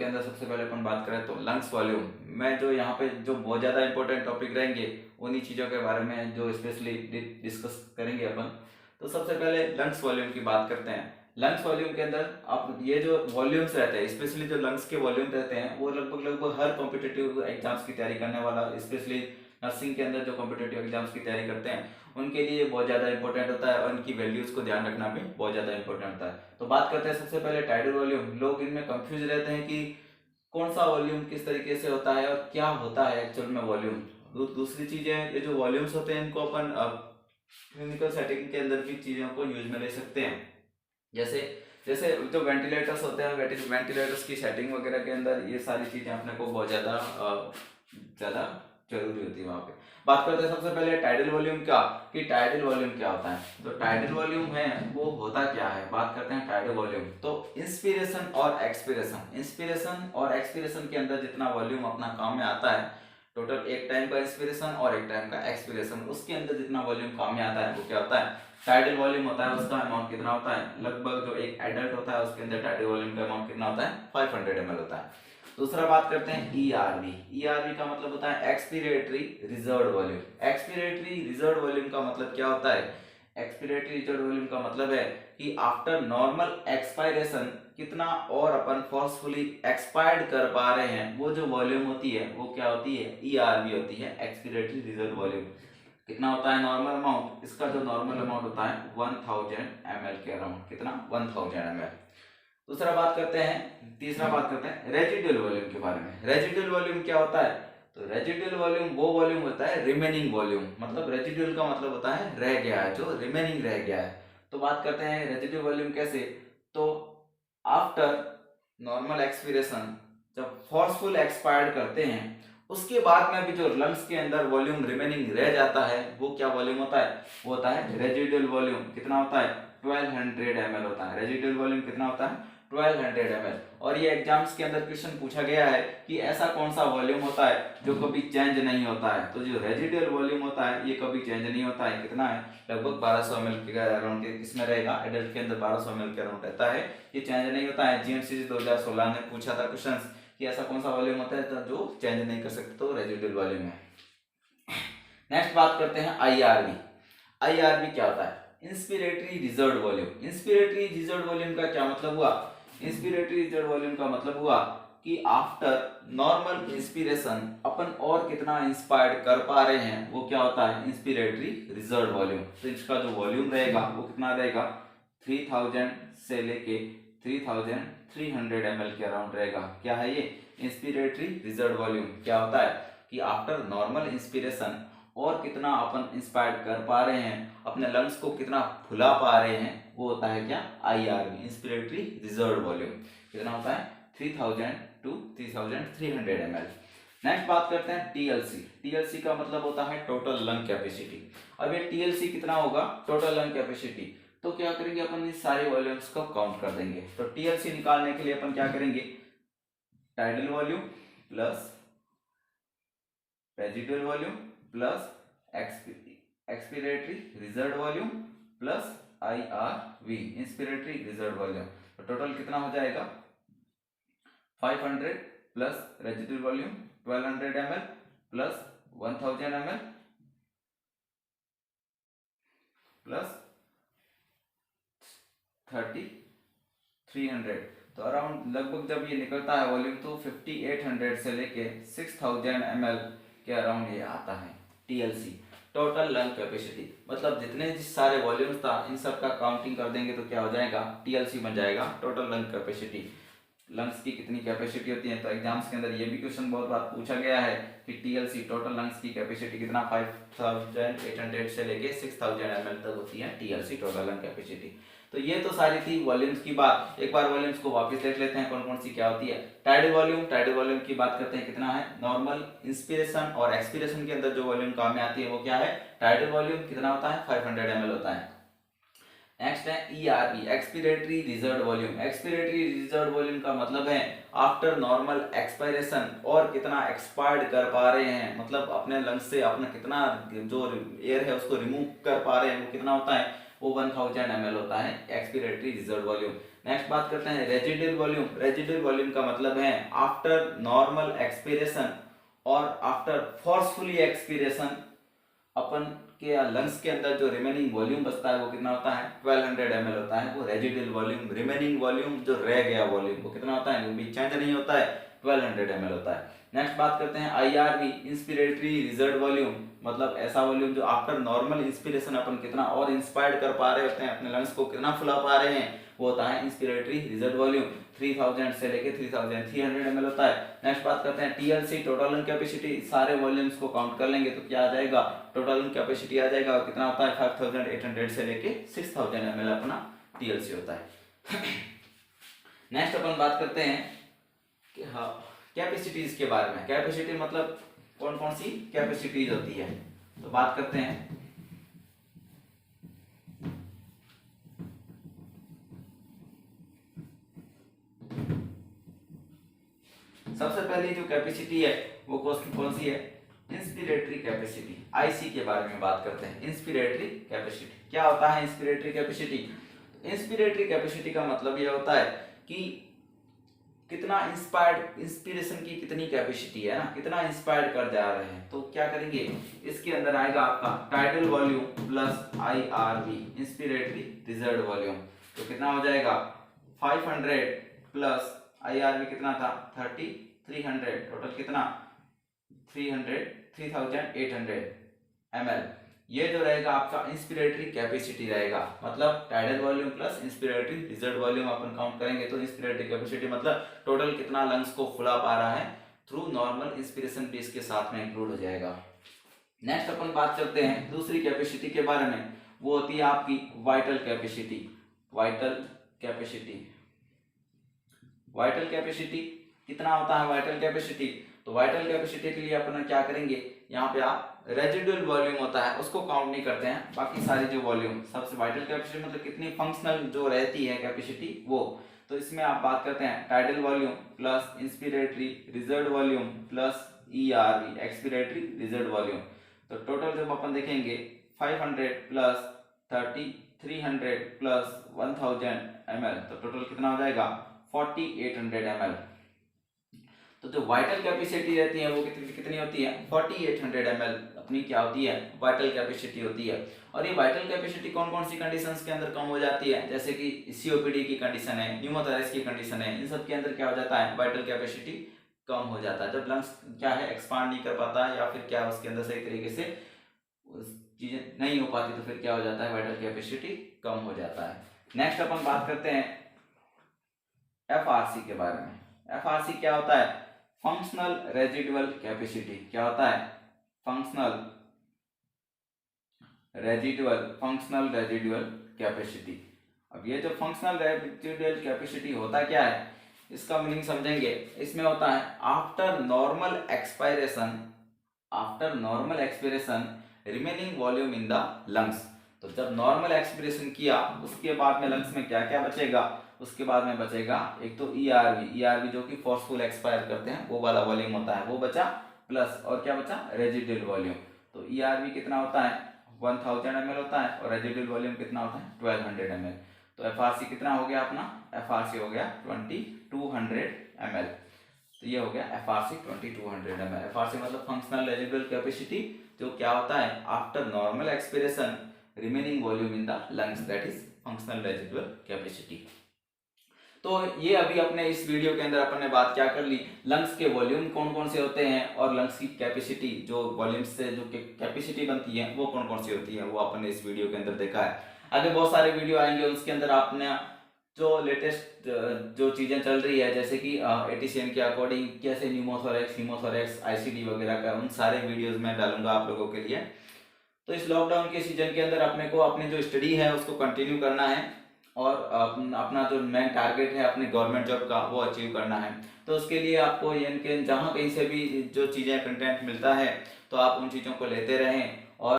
अंदर सबसे पहले अपन बात करें तो लंग्स वॉल्यूम में जो यहाँ पे जो बहुत ज़्यादा इंपॉर्टेंट टॉपिक रहेंगे उन्हीं चीज़ों के बारे में जो स्पेशली डिस्कस करेंगे अपन। तो सबसे पहले लंग्स वॉल्यूम की बात करते हैं। लंग्स वॉल्यूम के अंदर आप ये जो वॉल्यूम्स रहते हैं, स्पेशली जो लंग्स के वॉल्यूम रहते हैं, वो लगभग लगभग हर कॉम्पिटिटिव एग्जाम्स की तैयारी करने वाला, स्पेशली नर्सिंग के अंदर जो कॉम्पिटिटिव एग्जाम्स की तैयारी करते हैं उनके लिए बहुत ज़्यादा इंपॉर्टेंट होता है और उनकी वैल्यूज को ध्यान रखना भी बहुत ज़्यादा इंपॉर्टेंट होता है। तो बात करते हैं सबसे पहले टाइडल वॉल्यूम। लोग इनमें कंफ्यूज रहते हैं कि कौन सा वॉल्यूम किस तरीके से होता है और क्या होता है एक्चुअल में वॉल्यूम। दूसरी चीज़ है, ये जो वॉल्यूम्स होते हैं इनको अपन क्लिनिकल सेटिंग के अंदर भी चीज़ों को यूज में ले सकते हैं। जैसे जैसे जो वेंटिलेटर्स होते हैं, वेंटिलेटर्स की सेटिंग वगैरह के अंदर ये सारी चीज़ें अपने को बहुत ज़्यादा जरूरी होती है वहाँ पे। बात करते हैं सबसे पहले टाइडल वॉल्यूम का, कि टाइडल वॉल्यूम क्या होता है। तो टाइडल वॉल्यूम है वो होता क्या है, बात करते हैं टाइडल वॉल्यूम। तो इंस्पिरेशन और एक्सपिरेशन के अंदर जितना वॉल्यूम अपना काम में आता है, टोटल एक टाइम का इंस्पिरेशन और एक टाइम का एक्सपिरेशन, उसके अंदर जितना वॉल्यूम काम में आता है वो क्या होता है, टाइडल वॉल्यूम होता है। उसका अमाउंट कितना होता है, लगभग जो एक एडल्ट होता है उसके अंदर टाइडल वॉल्यूम का अमाउंट कितना होता है, 500 ml होता है। दूसरा बात करते हैं ईआरवी। ईआरवी का मतलब होता है expiratory reserve volume. Expiratory reserve volume का मतलब क्या होता है, एक्सपिरेटरी रिजर्व वॉल्यूम का मतलब है कि आफ्टर नॉर्मल एक्सपायरेशन कितना और अपन फोर्सफुली एक्सपायर्ड कर पा रहे हैं, वो जो वॉल्यूम होती है वो क्या होती है, ईआरवी होती है, एक्सपिरेटरी रिजर्व वॉल्यूम। कितना होता है नॉर्मल अमाउंट, इसका जो नॉर्मल अमाउंट होता है 1000 ml के अराउंड, कितना 1000 ml। दूसरा बात करते हैं, तीसरा बात करते हैं रेजिडुअल वॉल्यूम के बारे में। रेजिडुअल वॉल्यूम क्या होता है, तो रेजिडुअल वॉल्यूम वो वॉल्यूम होता है रिमेनिंग वॉल्यूम। मतलब रेजिडुअल का मतलब होता है रह गया है, जो रिमेनिंग रह गया है। तो बात करते हैं रेजिडुअल वॉल्यूम कैसे, तो आफ्टर नॉर्मल एक्सपिरेशन, जब फोर्सफुल एक्सपायर्ड करते हैं उसके बाद में भी जो लंग्स के अंदर वॉल्यूम रिमेनिंग रह जाता है वो क्या वॉल्यूम होता है, वो होता है रेजिडुअल वॉल्यूम। कितना होता है, 1200 ml होता है। रेजिडुअल वॉल्यूम कितना होता है, 1200 ml। और ये एग्जाम्स के अंदर क्वेश्चन पूछा गया है कि ऐसा कौन सा वॉल्यूम होता है जो कभी चेंज नहीं होता है। तो जो रेजिडुअल वॉल्यूम होता है ये कभी चेंज नहीं होता है। कितना है, लगभग 1200 ml के अराउंड के इसमें रहेगा, एडल्ट के अंदर 1200 ml के अराउंड रहता है, ये चेंज नहीं होता है। जीएमसी 2016 ने पूछा था क्वेश्चन कि ऐसा कौन सा वॉल्यूम होता है जो चेंज नहीं कर सकते, तो रेजिडुअल वॉल्यूम है। नेक्स्ट बात करते हैं आईआरवी। आईआरवी क्या होता है, inspiratory reserve volume. Inspiratory reserve volume का क्या मतलब हुआ, इंस्पिरेटरी रिजर्व वॉल्यूम का मतलब हुआ कि आफ्टर नॉर्मल इंस्पिरेशन अपन और कितना इंस्पायर्ड कर पा रहे हैं वो क्या होता है, इंस्पिरेटरी रिजर्व वॉल्यूम। तो इसका जो वॉल्यूम रहेगा वो कितना रहेगा, 3000 से लेके 3300 ml के अराउंड रहेगा। क्या है ये, इंस्पिरेटरी रिजर्व वॉल्यूम। क्या होता है कि आफ्टर नॉर्मल इंस्पिरेशन और कितना अपन इंस्पायर्ड कर पा रहे हैं, अपने लंग्स को कितना फुला पा रहे हैं, वो होता है क्या, आईआरवी, इंस्पिरेटरी रिजर्व वॉल्यूम। कितना होता है, 3000 to 3300 ml। नेक्स्ट बात करते हैं टीएलसी। टीएलसी का मतलब होता है टोटल लंग कैपेसिटी। अब ये टीएलसी कितना होगा, टोटल लंग कैपेसिटी। तो क्या करेंगे अपन, इस सारे वॉल्यूम्स को काउंट कर देंगे। तो टीएलसी निकालने के लिए अपन क्या करेंगे, tidal volume plus residual volume plus expiratory reserve volume plus IRV, inspiratory reserve volume. तो टोटल कितना हो जाएगा, 500 plus residual volume 1200 ml plus 1000 ml plus 3300। तो अराउंड लगभग जब ये निकलता है वॉल्यूम तो 5800 से लेके 6000 ml के अराउंड ये आता है टीएलसी, टोटल लंग कैपेसिटी। मतलब जितने जिस सारे वॉल्यूम्स था इन सब का काउंटिंग कर देंगे तो क्या हो जाएगा, टीएलसी बन जाएगा, टोटल लंग कैपेसिटी। लंग्स की कितनी कैपेसिटी होती है, तो एग्जाम्स के अंदर ये भी क्वेश्चन बहुत बार पूछा गया है कि टीएलसी टोटल लंग्स की कैपेसिटी कितना, 5800 से लेके 6000 ml तक होती है टीएलसी, टोटल लंग कैपेसिटी। तो ये तो सारी थी वॉल्यूम्स की बात। एक बार वॉल्यूम्स को वापस देख लेते हैं कौन कौन सी क्या होती है। टाइडल वॉल्यूम, टाइडल वॉल्यूम की बात करते हैं, कितना है, नॉर्मल इंस्पिरेशन और एक्सपिरेशन के अंदर जो वॉल्यूम काम में आती है वो क्या है, टाइडल वॉल्यूम कितना होता है, 500 ml होता है। नेक्स्ट है ERV, expiratory reserve volume. Expiratory reserve volume का मतलब है आफ्टर नॉर्मल एक्सपायरेशन और कितना एक्सपायर्ड कर पा रहे हैं, मतलब अपने लंग्स से अपना कितना जो एयर है उसको रिमूव कर पा रहे हैं वो कितना होता है, वो 1000 ml होता है एक्सपिरेटरी रिजर्व वॉल्यूम। नेक्स्ट बात करते हैं रेजिडुअल वॉल्यूम। रेजिडुअल वॉल्यूम का मतलब है आफ्टर नॉर्मल एक्सपीरेशन और आफ्टर फोर्सफुली एक्सपीरेशन अपन के लंग्स के अंदर जो रिमेनिंग वॉल्यूम बचता है वो कितना होता है 1200 ml होता है, वो रेजिडुअल वॉल्यूम। रिमेनिंग वॉल्यूम जो रह गया वॉल्यूम वो कितना होता है, वो भी चेंज नहीं होता है, 1200 ml होता है। नेक्स्ट बात करते हैं IRV इंस्पिरेटरी रिजर्व वॉल्यूम, मतलब ऐसा वॉल्यूम जो आफ्टर नॉर्मल इंस्पिरेशन अपन कितना और इंस्पायर्ड कर पा रहे होते हैं, अपने लंग्स को कितना फुला पा रहे हैं, वो होता है इंस्पिरेटरी रिजर्व वॉल्यूम। 3000 से लेके 3300 ml होता है। नेक्स्ट बात करते हैं TLC टोटल लंग कैपेसिटी। सारे वॉल्यूम्स को काउंट कर लेंगे तो क्या आ जाएगा, टोटल लंग कैपेसिटी आ जाएगा, और कितना होता है 5800 से लेके 6000 ml अपना TLC होता है। नेक्स्ट अपन बात करते हैं कि हाँ कैपेसिटीज के बारे में। कैपेसिटी मतलब कौन कौन सी कैपेसिटीज होती है, तो बात करते हैं। सबसे पहली जो कैपेसिटी है वो कौन सी है, इंस्पिरेटरी कैपेसिटी, IC के बारे में बात करते हैं। इंस्पिरेटरी कैपेसिटी क्या होता है, इंस्पिरेटरी कैपेसिटी। इंस्पिरेटरी कैपेसिटी का मतलब यह होता है कि कितना इंस्पायर्ड, इंस्पिरेशन की कितनी कैपेसिटी है ना, कितना इंस्पायर्ड कर जा रहे हैं। तो क्या करेंगे, इसके अंदर आएगा आपका tidal volume plus IRV inspiratory reserve volume, तो कितना हो जाएगा 500 प्लस IRV कितना था 3300, टोटल कितना 3800 ml। ये जो रहेगा आपका इंस्पिरेटरी कैपेसिटी रहेगा, मतलब tidal volume plus inspiratory reserve volume अपन काउंट करेंगे तो इंस्पिरेटरी कैपेसिटी मतलब टोटल कितना लंग्स को फुला पा रहा है थ्रू नॉर्मल इंस्पिरेशन भी इसके साथ में इंक्लूड हो जाएगा। नेक्स्ट अपन बात करते हैं दूसरी कैपेसिटी के बारे में, वो होती है आपकी vital capacity. Vital capacity, vital capacity कितना होता है वाइटल कैपेसिटी, तो वाइटल कैपेसिटी के लिए अपन क्या करेंगे, यहाँ पे आप रेजिडुअल वॉल्यूम होता है उसको काउंट नहीं करते हैं, बाकी सारी जो वॉल्यूम सबसे वाइटल कैपेसिटी मतलब कितनी फंक्शनल जो रहती है कैपेसिटी वो, तो इसमें आप बात करते हैं tidal volume plus inspiratory reserve volume plus ERV expiratory reserve volume, तो टोटल जब अपन देखेंगे 500 प्लस 3300 प्लस 1000 ml, तो टोटल कितना हो जाएगा 4800 ml। तो जो वाइटल कैपेसिटी रहती है वो कितनी होती है 4800 ml अपनी क्या होती है वाइटल कैपेसिटी होती है। और ये वाइटल कैपेसिटी कौन कौन सी कंडीशंस के अंदर कम हो जाती है, जैसे कि COPD की कंडीशन है, न्यूमोथोरैक्स की कंडीशन है, इन सब के अंदर क्या हो जाता है वाइटल कैपेसिटी कम हो जाता है। जब लंग्स क्या है एक्सपांड नहीं कर पाता या फिर क्या उसके अंदर सही तरीके से चीजें नहीं हो पाती तो फिर क्या हो जाता है वाइटल कैपेसिटी कम हो जाता है। नेक्स्ट अपन बात करते हैं FRC के बारे में। FRC क्या होता है, फंक्शनल रेजिडुअल कैपेसिटी। क्या होता है फंक्शनल रेजिडुअल कैपेसिटी। अब ये जो फंक्शनल रेजिडुअल कैपेसिटी होता क्या है, इसका मीनिंग समझेंगे। इसमें होता है after normal expiration remaining volume in the lungs. तो जब नॉर्मल एक्सपिरेशन किया उसके बाद में लंग्स में क्या क्या बचेगा, उसके बाद में बचेगा एक तो ERV जो कि फोर्सफुल एक्सपायर करते हैं वो वाला वॉल्यूम होता है वो बचा, प्लस और क्या बचा रेजिडुअल वॉल्यूम। तो ERV कितना होता है 1000 ml होता है और रेजिडुअल वॉल्यूम कितना होता है 1200 ml। तो FRC कितना हो गया अपना, FRC हो गया 2200 ml। तो ये हो गया FRC 2200 ml। FRC मतलब फंक्शनल रेजिडुअल कैपेसिटी, जो क्या होता है after normal expiration remaining volume in the lungs, that is functional residual capacity. तो ये अभी अपने इस वीडियो के अंदर अपन ने बात क्या कर ली, लंग्स के वॉल्यूम कौन कौन से होते हैं और लंग्स की कैपेसिटी, जो वॉल्यूम्स से जो कैपेसिटी बनती है वो कौन कौन सी होती है, वो अपन ने इस वीडियो के अंदर देखा है। आगे बहुत सारे वीडियो आएंगे उसके अंदर आपने जो लेटेस्ट जो चीजें चल रही है जैसे कि ATCM के अकॉर्डिंग कैसे न्यूमोथोरैक्स, हीमोथोरैक्स, ICD वगैरह का उन सारे वीडियोज में डालूंगा आप लोगों के लिए। तो इस लॉकडाउन के सीजन के अंदर अपने को अपनी जो स्टडी है उसको कंटिन्यू करना है और अपना जो मेन टारगेट है अपने गवर्नमेंट जॉब का वो अचीव करना है। तो उसके लिए आपको इनके जहाँ कहीं से भी जो चीज़ें कंटेंट मिलता है तो आप उन चीज़ों को लेते रहें